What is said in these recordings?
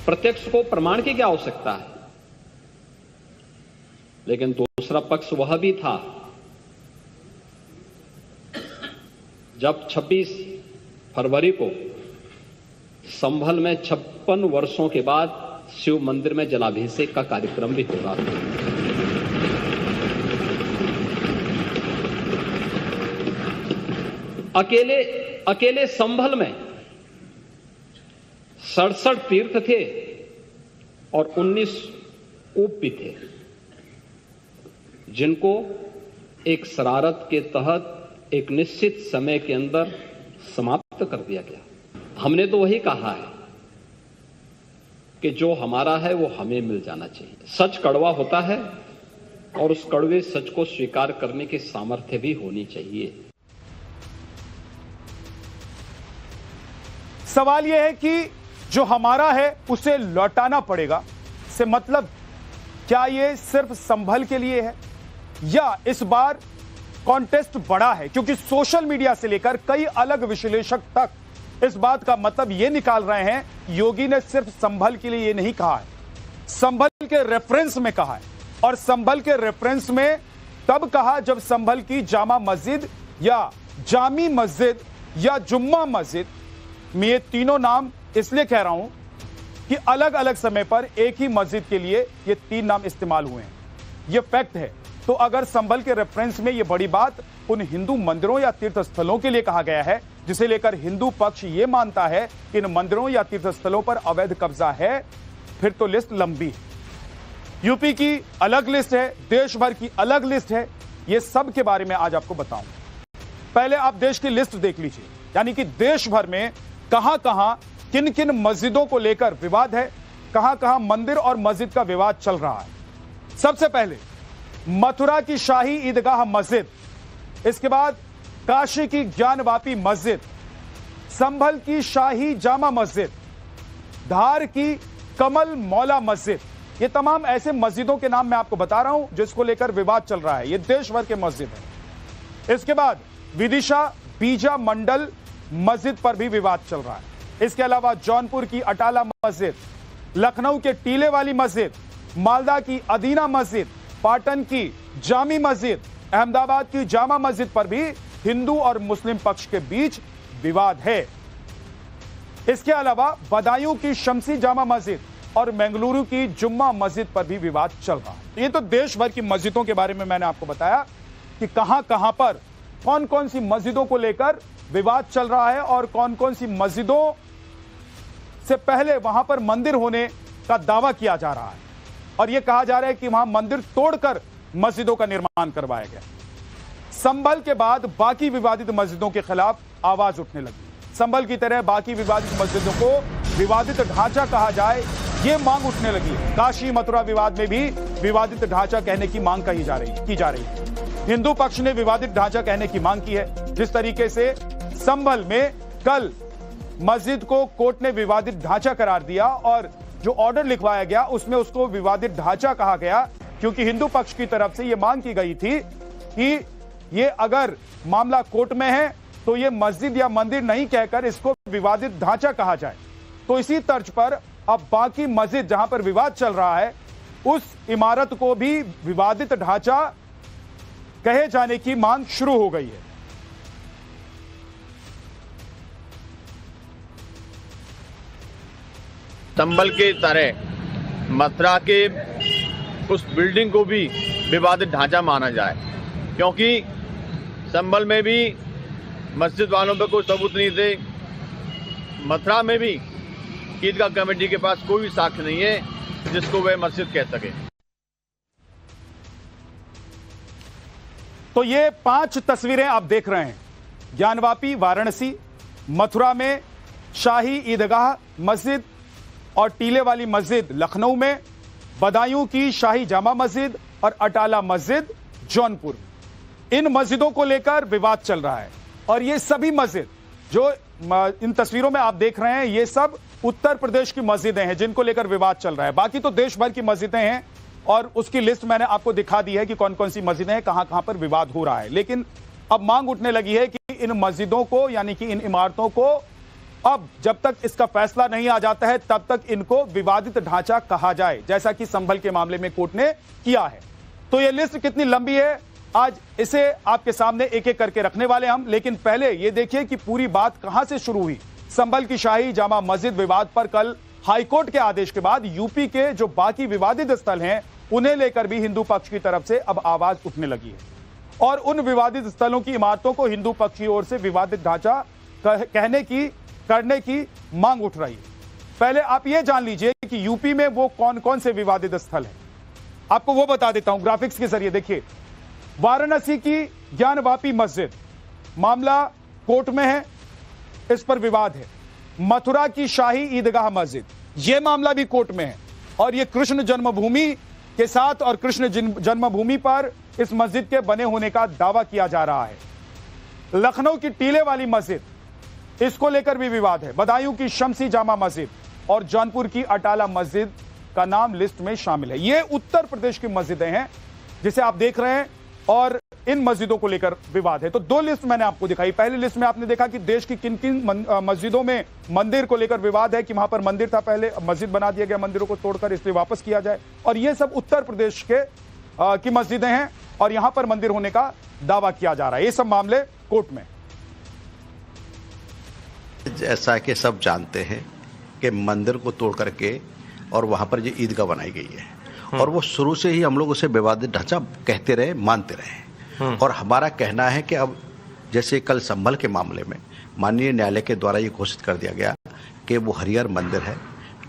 प्रत्यक्ष को प्रमाण की क्या आवश्यकता है? लेकिन दूसरा पक्ष वह भी था जब 26 फरवरी को संभल में 56 वर्षों के बाद शिव मंदिर में जलाभिषेक का कार्यक्रम भी हो रहा था। अकेले संभल में 67 तीर्थ थे और 19 कूप भी थे, जिनको एक शरारत के तहत एक निश्चित समय के अंदर समाप्त कर दिया गया। हमने तो वही कहा है कि जो हमारा है वो हमें मिल जाना चाहिए। सच कड़वा होता है और उस कड़वे सच को स्वीकार करने की सामर्थ्य भी होनी चाहिए। सवाल यह है कि जो हमारा है उसे लौटाना पड़ेगा से मतलब क्या यह सिर्फ संभल के लिए है या इस बार कॉन्टेस्ट बड़ा है? क्योंकि सोशल मीडिया से लेकर कई अलग विश्लेषक तक इस बात का मतलब यह निकाल रहे हैं योगी ने सिर्फ संभल के लिए यह नहीं कहा है, संभल के रेफरेंस में कहा है। और संभल के रेफरेंस में तब कहा जब संभल की जामा मस्जिद या जामी मस्जिद या जुम्मा मस्जिद, मैं ये तीनों नाम इसलिए कह रहा हूं कि अलग अलग समय पर एक ही मस्जिद के लिए ये तीन नाम इस्तेमाल हुए हैं, ये फैक्ट है। तो अगर संभल के रेफरेंस में ये बड़ी बात उन हिंदू मंदिरों या तीर्थ स्थलों के लिए कहा गया है जिसे लेकर हिंदू पक्ष ये मानता है कि इन मंदिरों या तीर्थ स्थलों पर अवैध कब्जा है, फिर तो लिस्ट लंबी है। यूपी की अलग लिस्ट है, देश भर की अलग लिस्ट है, ये सब के बारे में आज आपको बताऊंगा। पहले आप देश की लिस्ट देख लीजिए, यानी कि देश भर में कहां कहां किन किन मस्जिदों को लेकर विवाद है, कहां कहां मंदिर और मस्जिद का विवाद चल रहा है। सबसे पहले मथुरा की शाही ईदगाह मस्जिद, इसके बाद काशी की ज्ञानवापी मस्जिद, संभल की शाही जामा मस्जिद, धार की कमल मौला मस्जिद, ये तमाम ऐसे मस्जिदों के नाम मैं आपको बता रहा हूं जिसको लेकर विवाद चल रहा है। ये देश भर के मस्जिद है। इसके बाद विदिशा बीजा मंडल मस्जिद पर भी विवाद चल रहा है। इसके अलावा जौनपुर की अटाला मस्जिद, लखनऊ के टीले वाली मस्जिद, मालदा की अदीना मस्जिद, पाटन की जामी मस्जिद, अहमदाबाद की जामा मस्जिद पर भी हिंदू और मुस्लिम पक्ष के बीच विवाद है। इसके अलावा बदायूं की शमसी जामा मस्जिद और बेंगलुरु की जुम्मा मस्जिद पर भी विवाद चल रहा है। ये तो देश भर की मस्जिदों के बारे में मैंने आपको बताया कि कहां कहां पर कौन कौन सी मस्जिदों को लेकर विवाद चल रहा है और कौन कौन सी मस्जिदों से पहले वहां पर मंदिर होने का दावा किया जा रहा है और यह कहा जा रहा है कि वहां मंदिर तोड़कर मस्जिदों का निर्माण करवाया गया। संभल के बाद बाकी विवादित मस्जिदों के खिलाफ आवाज उठने लगी। संभल की तरह बाकी विवादित मस्जिदों को विवादित ढांचा कहा जाए, यह मांग उठने लगी। काशी मथुरा विवाद में भी विवादित ढांचा कहने की मांग की जा रही है। हिंदू पक्ष ने विवादित ढांचा कहने की मांग की है। जिस तरीके से संभल में कल मस्जिद को कोर्ट ने विवादित ढांचा करार दिया और जो ऑर्डर लिखवाया गया उसमें उसको विवादित ढांचा कहा गया, क्योंकि हिंदू पक्ष की तरफ से यह मांग की गई थी कि ये अगर मामला कोर्ट में है तो ये मस्जिद या मंदिर नहीं कहकर इसको विवादित ढांचा कहा जाए। तो इसी तर्ज पर अब बाकी मस्जिद जहां पर विवाद चल रहा है उस इमारत को भी विवादित ढांचा कहे जाने की मांग शुरू हो गई है। संभल के तरह मथुरा के उस बिल्डिंग को भी विवादित ढांचा माना जाए, क्योंकि संभल में भी मस्जिद वालों पर कोई सबूत नहीं थे, मथुरा में भी ईदगाह कमेटी के पास कोई साक्ष्य नहीं है जिसको वह मस्जिद कह सके। तो ये 5 तस्वीरें आप देख रहे हैं, ज्ञानवापी वाराणसी, मथुरा में शाही ईदगाह मस्जिद और टीले वाली मस्जिद लखनऊ में, बदायूं की शाही जामा मस्जिद और अटाला मस्जिद जौनपुर। इन मस्जिदों को लेकर विवाद चल रहा है और ये सभी मस्जिद जो इन तस्वीरों में आप देख रहे हैं ये सब उत्तर प्रदेश की मस्जिदें हैं जिनको लेकर विवाद चल रहा है। बाकी तो देश भर की मस्जिदें हैं और उसकी लिस्ट मैंने आपको दिखा दी है कि कौन कौन सी मस्जिदें हैं, कहां कहां पर विवाद हो रहा है। लेकिन अब मांग उठने लगी है कि इन मस्जिदों को यानी कि इन इमारतों को अब जब तक इसका फैसला नहीं आ जाता है तब तक इनको विवादित ढांचा कहा जाए, जैसा कि संभल के मामले में कोर्ट ने किया है। तो यह लिस्ट कितनी लंबी है, आज इसे आपके सामने एक एक करके रखने वाले हम। लेकिन पहले यह देखिए कि पूरी बात कहां से शुरू हुई। संभल की शाही जामा मस्जिद विवाद पर कल हाईकोर्ट के आदेश के बाद यूपी के जो बाकी विवादित स्थल हैं उन्हें लेकर भी हिंदू पक्ष की तरफ से अब आवाज उठने लगी है और उन विवादित स्थलों की इमारतों को हिंदू पक्ष की ओर से विवादित ढांचा करने की मांग उठ रही है। पहले आप यह जान लीजिए कि यूपी में वो कौन कौन से विवादित स्थल हैं, आपको वो बता देता हूं ग्राफिक्स के जरिए। देखिए, वाराणसी की ज्ञानवापी मस्जिद मामला कोर्ट में है, इस पर विवाद है। मथुरा की शाही ईदगाह मस्जिद, यह मामला भी कोर्ट में है और यह कृष्ण जन्मभूमि के साथ और कृष्ण जन्मभूमि पर इस मस्जिद के बने होने का दावा किया जा रहा है। लखनऊ की टीले वाली मस्जिद, इसको लेकर भी विवाद है। बदायूं की शमसी जामा मस्जिद और जौनपुर की अटाला मस्जिद का नाम लिस्ट में शामिल है। ये उत्तर प्रदेश की मस्जिदें हैं जिसे आप देख रहे हैं और इन मस्जिदों को लेकर विवाद है। तो दो लिस्ट मैंने आपको दिखाई। पहली लिस्ट में आपने देखा कि देश की किन किन मस्जिदों में मंदिर को लेकर विवाद है कि वहां पर मंदिर था पहले, मस्जिद बना दिया गया मंदिरों को तोड़कर, इसलिए वापस किया जाए। और ये सब उत्तर प्रदेश के की मस्जिदें हैं और यहां पर मंदिर होने का दावा किया जा रहा है। ये सब मामले कोर्ट में। जैसा कि सब जानते हैं कि मंदिर को तोड़ करके और वहां पर जो ईदगाह बनाई गई है और वो शुरू से ही हम लोग उसे विवादित ढांचा कहते रहे, मानते रहे। और हमारा कहना है कि अब जैसे कल संभल के मामले में माननीय न्यायालय के द्वारा ये घोषित कर दिया गया कि वो हरिहर मंदिर है,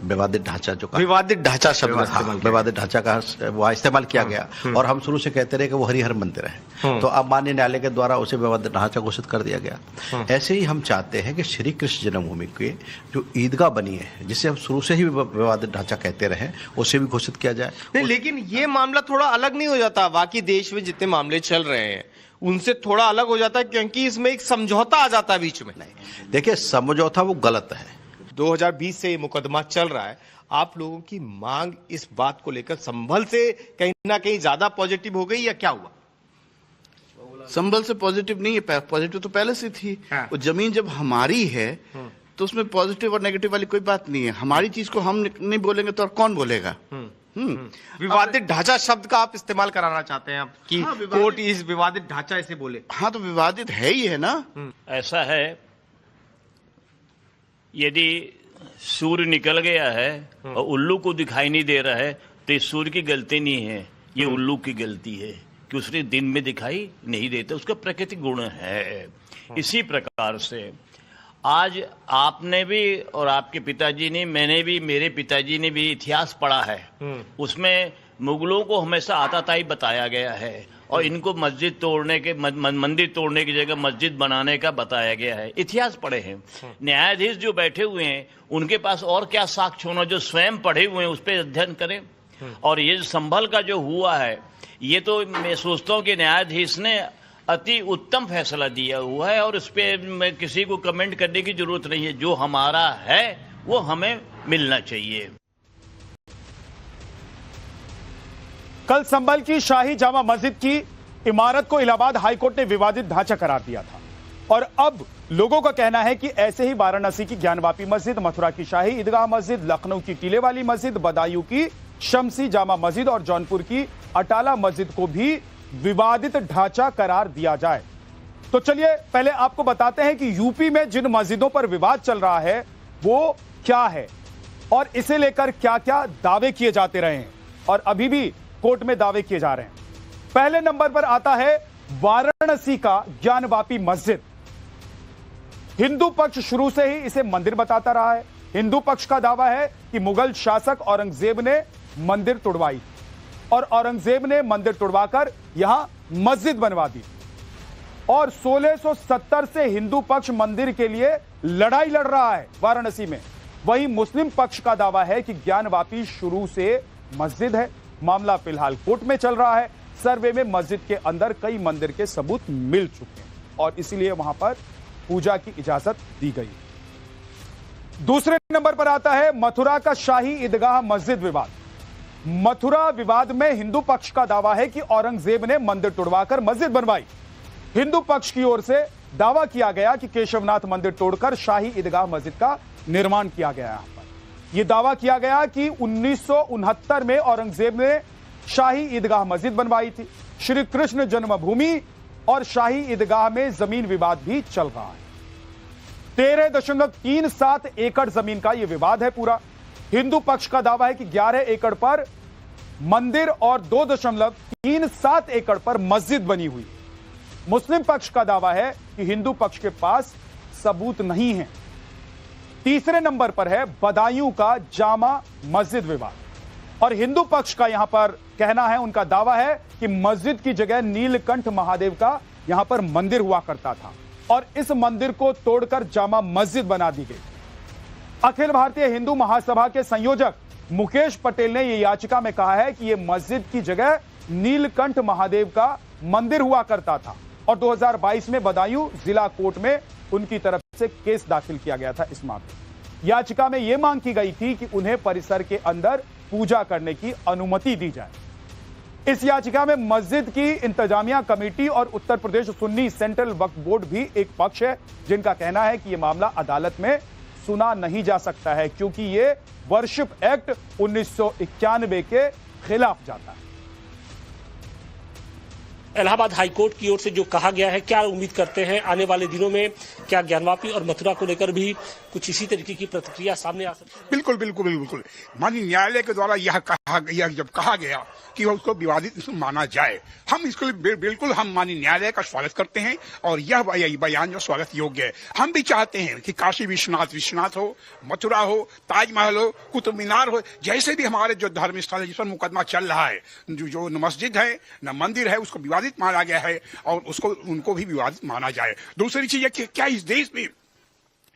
विवादित ढांचा जो विवादित ढांचा शब्द विवादित ढांचा का वहाँ इस्तेमाल किया गया और हम शुरू से कहते रहे कि वो हरिहर मंदिर है। तो अब माननीय न्यायालय के द्वारा उसे विवादित ढांचा घोषित कर दिया गया। ऐसे ही हम चाहते हैं कि श्री कृष्ण जन्मभूमि के जो ईदगाह बनी है, जिसे हम शुरू से ही विवादित ढांचा कहते रहे, उसे भी घोषित किया जाए। नहीं, लेकिन ये मामला थोड़ा अलग नहीं हो जाता? बाकी देश में जितने मामले चल रहे हैं उनसे थोड़ा अलग हो जाता है क्योंकि इसमें एक समझौता आ जाता है बीच में। नहीं, देखिए, समझौता वो गलत है। 2020 से ये मुकदमा चल रहा है। आप लोगों की मांग इस बात को लेकर संभल से कहीं ना कहीं ज्यादा पॉजिटिव हो गई या क्या हुआ? संभल से पॉजिटिव नहीं है, पॉजिटिव तो पहले से थी। हाँ। वो जमीन जब हमारी है तो उसमें पॉजिटिव और नेगेटिव वाली कोई बात नहीं है। हमारी चीज को हम नहीं बोलेंगे तो और कौन बोलेगा? विवादित ढांचा शब्द का आप इस्तेमाल कराना चाहते हैं आप कि हाँ, कोर्ट इस विवादित ढांचा ऐसे बोले? हाँ, तो विवादित है ही है ना। ऐसा है, यदि सूर्य निकल गया है और उल्लू को दिखाई नहीं दे रहा है तो इस सूर्य की गलती नहीं है, ये उल्लू की गलती है कि उसने दिन में दिखाई नहीं देता, उसका प्राकृतिक गुण है। इसी प्रकार से आज आपने भी और आपके पिताजी ने, मैंने भी, मेरे पिताजी ने भी इतिहास पढ़ा है। उसमें मुगलों को हमेशा आताताई बताया गया है और इनको मस्जिद तोड़ने के मंदिर तोड़ने की जगह मस्जिद बनाने का बताया गया है। इतिहास पढ़े हैं। न्यायाधीश जो बैठे हुए हैं उनके पास और क्या साक्ष्य होना, जो स्वयं पढ़े हुए हैं उस पर अध्ययन करें। और ये जो संभल का जो हुआ है, ये तो मैं सोचता हूँ कि न्यायाधीश ने अति उत्तम फैसला दिया हुआ है और उस पर मैं किसी को कमेंट करने की जरूरत नहीं है। जो हमारा है वो हमें मिलना चाहिए। कल संभल की शाही जामा मस्जिद की इमारत को इलाहाबाद हाईकोर्ट ने विवादित ढांचा करार दिया था और अब लोगों का कहना है कि ऐसे ही वाराणसी की ज्ञानवापी मस्जिद, मथुरा की शाही ईदगाह मस्जिद, लखनऊ की टीले वाली मस्जिद, बदायूं की शमसी जामा मस्जिद और जौनपुर की अटाला मस्जिद को भी विवादित ढांचा करार दिया जाए। तो चलिए पहले आपको बताते हैं कि यूपी में जिन मस्जिदों पर विवाद चल रहा है वो क्या है और इसे लेकर क्या क्या दावे किए जाते रहे हैं और अभी भी कोर्ट में दावे किए जा रहे हैं। पहले नंबर पर आता है वाराणसी का ज्ञानवापी मस्जिद। हिंदू पक्ष शुरू से ही इसे मंदिर बताता रहा है। हिंदू पक्ष का दावा है कि मुगल शासक औरंगजेब ने मंदिर तोड़वाई और औरंगजेब ने मंदिर तोड़वाकर यहां मस्जिद बनवा दी और 1670 से हिंदू पक्ष मंदिर के लिए लड़ाई लड़ रहा है वाराणसी में। वहीं मुस्लिम पक्ष का दावा है कि ज्ञानवापी शुरू से मस्जिद है। मामला फिलहाल कोर्ट में चल रहा है। सर्वे में मस्जिद के अंदर कई मंदिर के सबूत मिल चुके हैं और इसलिए वहां पर पूजा की इजाजत दी गई। दूसरे नंबर पर आता है मथुरा का शाही ईदगाह मस्जिद विवाद। मथुरा विवाद में हिंदू पक्ष का दावा है कि औरंगजेब ने मंदिर तोड़वाकर मस्जिद बनवाई हिंदू पक्ष की ओर से दावा किया गया कि केशवनाथ मंदिर तोड़कर शाही ईदगाह मस्जिद का निर्माण किया गया। यहां पर यह दावा किया गया कि 1969 में औरंगजेब ने शाही ईदगाह मस्जिद बनवाई थी। श्री कृष्ण जन्मभूमि और शाही ईदगाह में जमीन विवाद भी चल रहा है। 13.37 एकड़ जमीन का यह विवाद है पूरा। हिंदू पक्ष का दावा है कि 11 एकड़ पर मंदिर और 2.37 एकड़ पर मस्जिद बनी हुई। मुस्लिम पक्ष का दावा है कि हिंदू पक्ष के पास सबूत नहीं है। तीसरे नंबर पर है बदायूं का जामा मस्जिद विवाद, और हिंदू पक्ष का यहां पर कहना है, उनका दावा है कि मस्जिद की जगह नीलकंठ महादेव का यहां पर मंदिर हुआ करता था और इस मंदिर को तोड़कर जामा मस्जिद बना दी गई। अखिल भारतीय हिंदू महासभा के संयोजक मुकेश पटेल ने यह याचिका में कहा है कि यह मस्जिद की जगह नीलकंठ महादेव का मंदिर हुआ करता था और 2022 में बदायूं जिला कोर्ट में उनकी तरफ से केस दाखिल किया गया था। इस मामले याचिका में यह मांग की गई थी कि उन्हें परिसर के अंदर पूजा करने की अनुमति दी जाए। इस याचिका में मस्जिद की इंतजामिया कमेटी और उत्तर प्रदेश सुन्नी सेंट्रल वक्फ बोर्ड भी एक पक्ष है, जिनका कहना है कि यह मामला अदालत में सुना नहीं जा सकता है क्योंकि यह वर्शिप एक्ट 1991 के खिलाफ जाता है। इलाहाबाद हाईकोर्ट की ओर से जो कहा गया है, क्या उम्मीद करते हैं आने वाले दिनों में क्या ज्ञानवापी और मथुरा को लेकर भी कुछ इसी तरीके की प्रतिक्रिया सामने आ सकती है? बिल्कुल बिल्कुल बिल्कुल। माननीय न्यायालय के द्वारा यह जब कहा गया कि उसको विवादित माना जाए, हम इसको बिल्कुल हम माननीय न्यायालय का स्वागत करते हैं और यह बयान जो स्वागत योग्य है। हम भी चाहते हैं कि काशी विश्वनाथ हो, मथुरा हो, ताजमहल हो, कुतुब मीनार हो, जैसे भी हमारे जो धर्म स्थल है जिस पर मुकदमा चल रहा है, जो न मस्जिद है न मंदिर है, उसको विवादित माना गया है और उनको भी विवादित माना जाए। दूसरी चीज है कि क्या इस देश में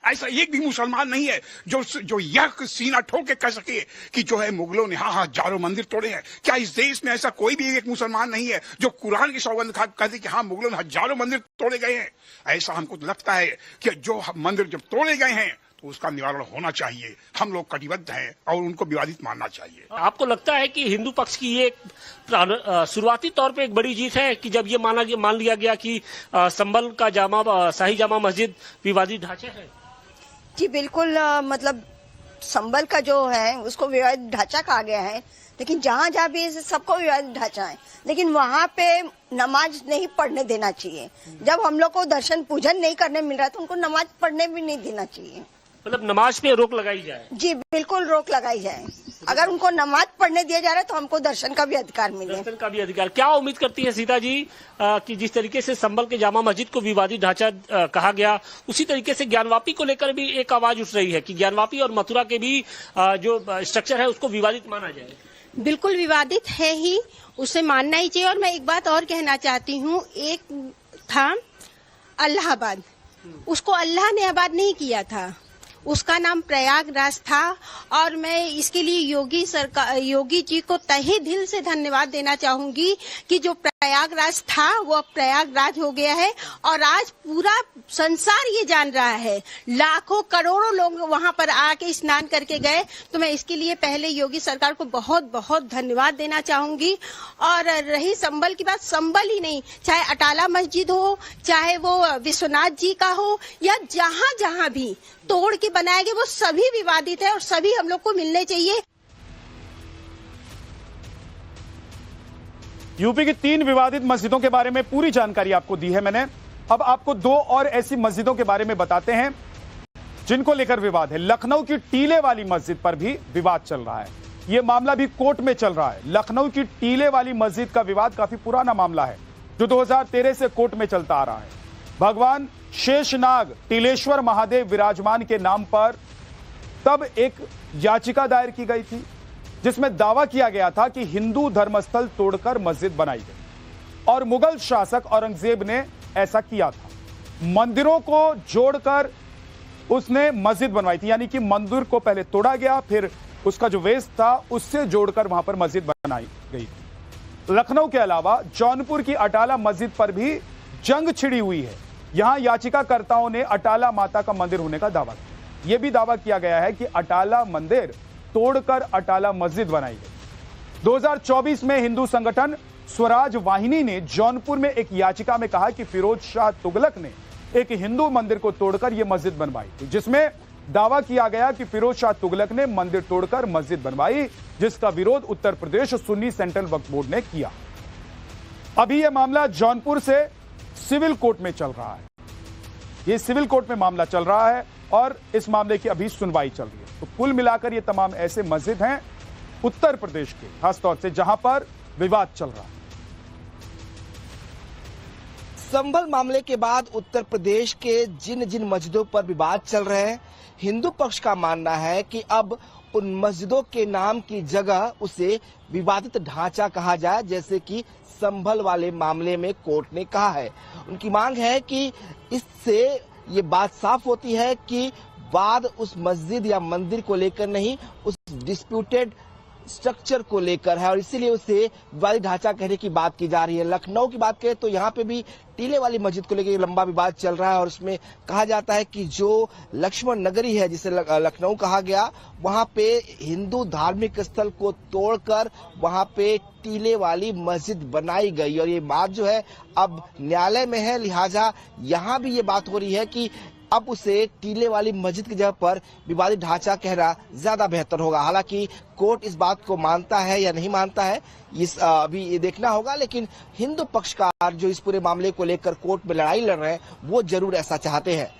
ऐसा एक भी मुसलमान नहीं है जो यह सीना ठोक के कह सके कि जो है मुगलों ने हजारों मंदिर तोड़े हैं। क्या इस देश में ऐसा कोई भी एक मुसलमान नहीं है जो कुरान की सौगंध खा कहते कि हाँ मुगलों ने हजारों मंदिर तोड़े गए हैं? ऐसा हमको लगता है कि जो मंदिर जब तोड़े गए हैं तो उसका निवारण होना चाहिए। हम लोग कटिबद्ध हैं और उनको विवादित मानना चाहिए। आपको लगता है कि हिंदू पक्ष की ये शुरुआती तौर पे एक बड़ी जीत है कि जब ये मान लिया गया कि संभल का शाही जामा मस्जिद विवादित ढांचे है? जी बिल्कुल, मतलब संभल का जो है उसको विवादित ढांचा कहा गया है, लेकिन जहाँ जहाँ भी सबको विवादित ढांचा है, लेकिन वहाँ पे नमाज नहीं पढ़ने देना चाहिए। जब हम लोग को दर्शन पूजन नहीं करने मिल रहा है तो उनको नमाज पढ़ने भी नहीं देना चाहिए। मतलब नमाज पे रोक लगाई जाए? जी बिल्कुल रोक लगाई जाए। अगर उनको नमाज पढ़ने दिया जा रहा है तो हमको दर्शन का भी अधिकार मिले। दर्शन का भी अधिकार। क्या उम्मीद करती है सीता जी कि जिस तरीके से संभल के जामा मस्जिद को विवादित ढांचा कहा गया, उसी तरीके से ज्ञानवापी को लेकर भी एक आवाज उठ रही है कि ज्ञानवापी और मथुरा के भी जो स्ट्रक्चर है उसको विवादित माना जाए? बिल्कुल विवादित है ही, उसे मानना ही चाहिए। और मैं एक बात और कहना चाहती हूँ, एक था इलाहाबाद, उसको अल्लाह ने आबाद नहीं किया था, उसका नाम प्रयागराज था। और मैं इसके लिए योगी जी को तहे दिल से धन्यवाद देना चाहूंगी कि जो प्रयागराज था वो अब प्रयागराज हो गया है और आज पूरा संसार ये जान रहा है। लाखों करोड़ों लोग वहां पर आके स्नान करके गए, तो मैं इसके लिए पहले योगी सरकार को बहुत बहुत धन्यवाद देना चाहूंगी। और रही संभल की बात, संभल ही नहीं, चाहे अटाला मस्जिद हो, चाहे वो विश्वनाथ जी का हो, या जहां जहां भी तोड़ के बनाए गए वो सभी विवादित है और सभी हम लोग को मिलने चाहिए। यूपी की 3 विवादित मस्जिदों के बारे में पूरी जानकारी आपको दी है मैंने। अब आपको 2 और ऐसी मस्जिदों के बारे में बताते हैं जिनको लेकर विवाद है। लखनऊ की टीले वाली मस्जिद पर भी विवाद चल रहा है। यह मामला भी कोर्ट में चल रहा है। लखनऊ की टीले वाली मस्जिद का विवाद काफी पुराना मामला है जो 2013 से कोर्ट में चलता आ रहा है। भगवान शेषनाग टीलेश्वर महादेव विराजमान के नाम पर तब एक याचिका दायर की गई थी जिसमें दावा किया गया था कि हिंदू धर्मस्थल तोड़कर मस्जिद बनाई गई और मुगल शासक औरंगजेब ने ऐसा किया था। मंदिरों को जोड़कर उसने मस्जिद बनवाई थी, यानी कि मंदिर को पहले तोड़ा गया, फिर उसका जो वेस्ट था उससे जोड़कर वहां पर मस्जिद बनाई गई। लखनऊ के अलावा जौनपुर की अटाला मस्जिद पर भी जंग छिड़ी हुई है। यहां याचिकाकर्ताओं ने अटाला माता का मंदिर होने का दावा किया। यह भी दावा किया गया है कि अटाला मंदिर तोड़कर अटाला मस्जिद बनाई गई। 2024 में हिंदू संगठन स्वराज वाहिनी ने जौनपुर में एक याचिका में कहा कि फिरोज शाह तुगलक ने एक हिंदू मंदिर को तोड़कर यह मस्जिद बनवाई थी, जिसमें दावा किया गया कि फिरोज शाह तुगलक ने मंदिर तोड़कर मस्जिद बनवाई, जिसका विरोध उत्तर प्रदेश सुन्नी सेंट्रल वक्फ बोर्ड ने किया। अभी यह मामला जौनपुर से सिविल कोर्ट में चल रहा है। यह सिविल कोर्ट में मामला चल रहा है और इस मामले की अभी सुनवाई चल रही है। तो कुल मिलाकर ये तमाम ऐसे मस्जिद हैं उत्तर प्रदेश के, खासतौर से जहां पर विवाद चल रहा है। संभल मामले के बाद उत्तर प्रदेश के जिन जिन मस्जिदों पर विवाद चल रहे हैं, हिंदू पक्ष का मानना है कि अब उन मस्जिदों के नाम की जगह उसे विवादित ढांचा कहा जाए, जैसे कि संभल वाले मामले में कोर्ट ने कहा है। उनकी मांग है कि इससे ये बात साफ होती है कि वाद उस मस्जिद या मंदिर को लेकर नहीं, उस डिस्प्यूटेड स्ट्रक्चर को लेकर है और इसीलिए उसे विवादित ढांचा कहने की बात की जा रही है। लखनऊ की बात करें तो यहाँ पे भी टीले वाली मस्जिद को लेकर लंबा विवाद चल रहा है और उसमें कहा जाता है कि जो लक्ष्मण नगरी है, जिसे लखनऊ कहा गया, वहां पे हिंदू धार्मिक स्थल को तोड़कर वहां पे टीले वाली मस्जिद बनाई गई और ये बात जो है अब न्यायालय में है। लिहाजा यहाँ भी ये बात हो रही है कि अब उसे टीले वाली मस्जिद की जगह पर विवादित ढांचा कहना ज्यादा बेहतर होगा। हालांकि कोर्ट इस बात को मानता है या नहीं मानता है, इस अभी ये देखना होगा, लेकिन हिंदू पक्षकार जो इस पूरे मामले को लेकर कोर्ट में लड़ाई लड़ रहे हैं वो जरूर ऐसा चाहते हैं।